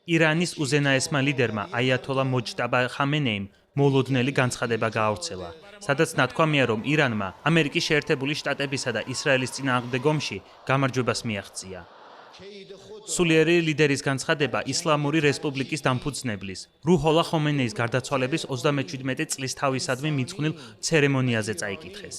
ირანის უზენაესმა ლიდერმა აიათოლა მოჯტაბა ხამენეიმ მოლოდნელი განცხადება გაავრცელა, სადაც ნათქვამია, რომ ირანმა ამერიკის შეერთებული შტატებისა და ისრაელის წინააღმდეგ ომში გამარჯვებას მიაღწია. სულიერი ლიდერის განცხადება ისლამური რესპუბლიკის დამფუძნებლის რუჰოლა ხომენეის გარდაცვალების 37 წლის თავისადმი მიძღვნილ ცერემონიაზე წაიკითხეს.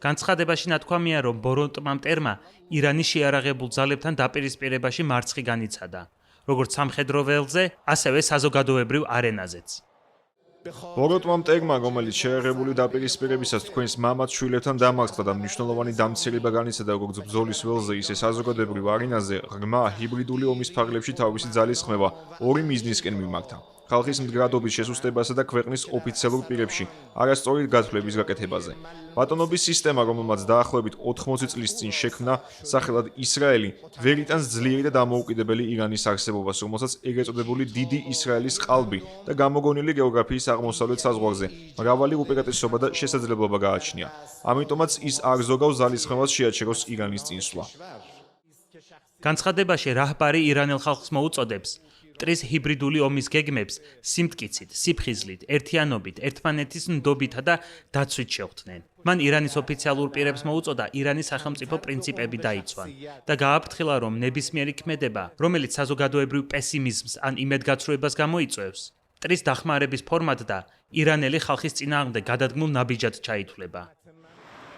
განცხადებაში ნათქვამია, რომ ბოროტმა მტერმა ირანის შეიარაღებულ ძალებთან დაპირისპირებაში მარცხი განიცადა, როგორც სამხედრო ველზე, ასევე საზოგადოებრივ არენაზეც. ბოროტმა მტერმა, რომელიც შეიარაღებული დაპირისპირებისას თქვენს მამაც შვილებთან დამარცხდა და მნიშვნელოვანი დამცირება განიცადა როგორც ბრძოლის ველზე, ისე საზოგადოებრივ არენაზე, ღრმა ჰიბრიდული ომის ფარგლებში თავისი ძალის ხმება ორი მიზნისკენ მიმართა. ხალხის მდგრადობის შესუსტებასა და ქვეყნის ოფიციალურ პირებში არასწორი გათვლების გაკეთებაზე. ბატონობის სისტემა, რომელმაც დაახლოებით 80 წლის წინ შექმნა, სახელად ისრაელი, ვერ იტანს ძლიერი და დამოუკიდებელი ირანის არსებობას, რომელსაც ეგრეთ წოდებული დიდი ისრაელის ყალბი და გამოგონილი გეოგრაფიის აღმოსავლეთ საზღვარზე მრავალი უპირატესობა და შესაძლებლობა გააჩნია. ამიტომაც ის არ ზოგავ ძალის ხმებას შეაჩეროს ირანის წინსვლა. განცხადებაში რაჰბარი ირანელ ხალხს მოუწოდებს მტრის ჰიბრიდული ომის გეგმებს სიმტკიცით, სიფხიზლით, ერთიანობით, ერთმანეთის ნდობითა და დაცვით შეხვდნენ. მან ირანის ოფიციალურ პირებს მოუწოდა ირანის სახელმწიფო პრინციპები დაიცვან და გააფრთხილა, რომ ნებისმიერი ქმედება, რომელიც საზოგადოებრივ პესიმიზმს ან იმედგაცრუებას გამოიწვევს, მტრის დახმარების ფორმად და ირანელი ხალხის წინააღმდეგ გადადგმულ ნაბიჯად ჩაითვლება.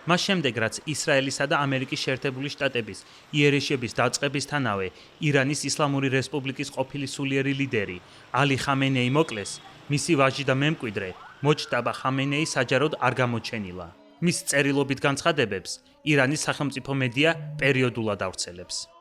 მას შემდეგ, რაც ისრაელისა და ამერიკის შეერთებული შტატების იერიშების დაწყებისთანავე ირანის ისლამური რესპუბლიკის ყოფილი სულიერი ლიდერი ალი ხამენეი მოკლეს, მისი ვაჟი და მემკვიდრე მოჯტაბა ხამენეი საჯაროდ არ გამოჩენილა. მის წერილობით განცხადებებს ირანის სახელმწიფო მედია პერიოდულად ავრცელებს.